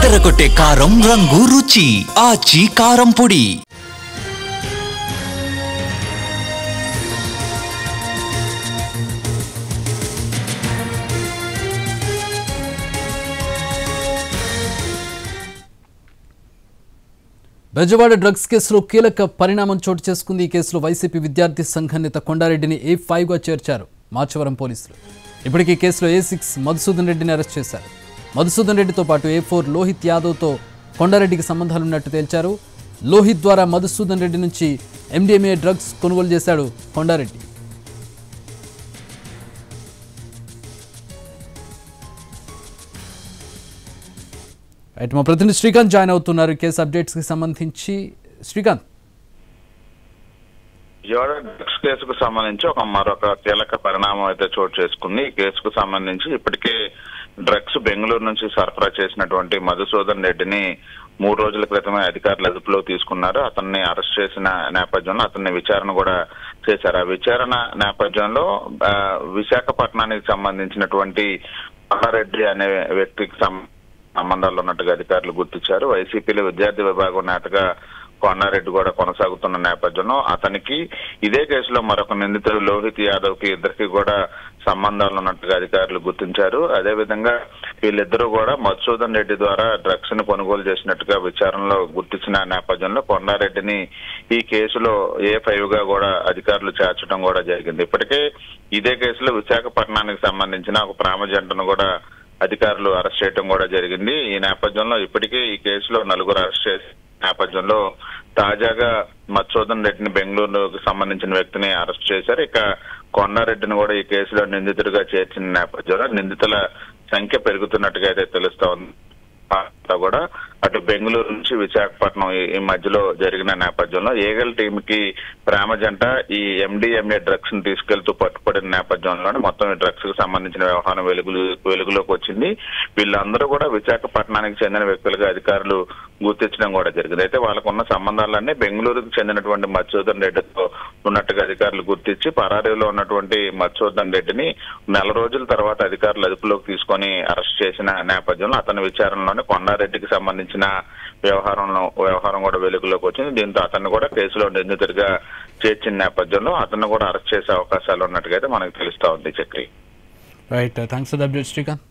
అదరగొట్టే కారం రంగు రుచి ఆచి కారం పొడి. బెజవాడ డ్రగ్స్ కేసులో కీలక పరిణామం చోటు చేసుకుంది. ఈ కేసులో వైసీపీ విద్యార్థి సంఘ నేత కొండారెడ్డిని A5గా చేర్చారు మాచవరం పోలీసులు. ఇప్పటికీ కేసులో A6 మధుసూదన్ రెడ్డిని అరెస్ట్ చేశారు. మధుసూదన్ రెడ్డితో పాటు A4 లోహిత్ యాదవ్తో కొండారెడ్డికి సంబంధాలున్నట్టు తేల్చారు. లోహిత్ ద్వారా మధుసూదన్ రెడ్డి నుంచి MDMA డ్రగ్స్ కొనుగోలు చేశాడు కొండారెడ్డి. రైట్, మా ప్రతినిధి శ్రీకాంత్ జాయిన్ అవుతున్నారు కేసు అప్డేట్స్కి సంబంధించి. శ్రీకాంత్, విజయవాడ డ్రగ్స్ కేసుకు సంబంధించి మరొక కీలక పరిణామం అయితే చోటు చేసుకుంది. ఈ కేసుకు సంబంధించి ఇప్పటికే డ్రగ్స్ బెంగళూరు నుంచి సరఫరా చేసినటువంటి మధుసూదన్ రెడ్డిని 3 రోజుల క్రితమే అధికారులు అదుపులో తీసుకున్నారు. అతన్ని అరెస్ట్ చేసిన నేపథ్యంలో అతన్ని విచారణ కూడా చేశారు. ఆ విచారణ నేపథ్యంలో విశాఖపట్నానికి సంబంధించినటువంటి కొండారెడ్డి అనే వ్యక్తికి సంబంధాలు ఉన్నట్టుగా అధికారులు గుర్తించారు. వైసీపీలో విద్యార్థి విభాగం నేతగా కొండారెడ్డి కూడా కొనసాగుతున్న నేపథ్యంలో అతనికి ఇదే కేసులో మరొక నిందితుడు లోహిత్ యాదవ్ కి ఇద్దరికి కూడా సంబంధాలు ఉన్నట్టుగా అధికారులు గుర్తించారు. అదేవిధంగా వీళ్ళిద్దరూ కూడా మధుసూదన్ రెడ్డి ద్వారా డ్రగ్స్ ని కొనుగోలు చేసినట్టుగా విచారణలో గుర్తించిన నేపథ్యంలో కొండారెడ్డిని ఈ కేసులో A5గా కూడా అధికారులు చేర్చడం కూడా జరిగింది. ఇప్పటికే ఇదే కేసులో విశాఖపట్నానికి సంబంధించిన ఒక ప్రేమ జంటను కూడా అధికారులు అరెస్ట్ చేయడం కూడా జరిగింది. ఈ నేపథ్యంలో ఇప్పటికే ఈ కేసులో 4 అరెస్ట్ చేసిన నేపథ్యంలో తాజాగా మధుసూదన్ రెడ్డిని బెంగళూరుకు సంబంధించిన వ్యక్తిని అరెస్ట్ చేశారు. ఇక కొండారెడ్డిని కూడా ఈ కేసులో నిందితుడిగా చేర్చిన నేపథ్యంలో నిందితుల సంఖ్య పెరుగుతున్నట్టుగా అయితే తెలుస్తా ఉంది. కూడా అటు బెంగళూరు నుంచి విశాఖపట్నం ఈ మధ్యలో జరిగిన నేపథ్యంలో ఏగల్ టీమ్ కి ప్రేమ జంట ఈ MDMA డ్రగ్స్ ని తీసుకెళ్తూ పట్టుబడిన నేపథ్యంలోనే మొత్తం ఈ డ్రగ్స్ కు సంబంధించిన వ్యవహారం వెలుగులోకి వచ్చింది. వీళ్ళందరూ కూడా విశాఖపట్నానికి చెందిన వ్యక్తులుగా అధికారులు గుర్తించడం కూడా జరిగింది. అయితే వాళ్ళకున్న సంబంధాలన్నీ బెంగళూరుకు చెందినటువంటి మధుసూదన్ రెడ్డితో ఉన్నట్టుగా అధికారులు గుర్తించి పరారీలో ఉన్నటువంటి మధుసూదన్ రెడ్డిని 4 రోజుల తర్వాత అధికారులు అదుపులోకి తీసుకొని అరెస్ట్ చేసిన నేపథ్యంలో అతని విచారణలోనే కొండారెడ్డికి సంబంధించిన వ్యవహారం కూడా వెలుగులోకి వచ్చింది. దీంతో అతన్ని కూడా కేసులో నిందితుడిగా చేర్చిన నేపథ్యంలో అతన్ని కూడా అరెస్ట్ చేసే అవకాశాలు ఉన్నట్టుగా అయితే మనకు తెలుస్తా ఉంది. Chakri, right, thanks for the update Srikanth.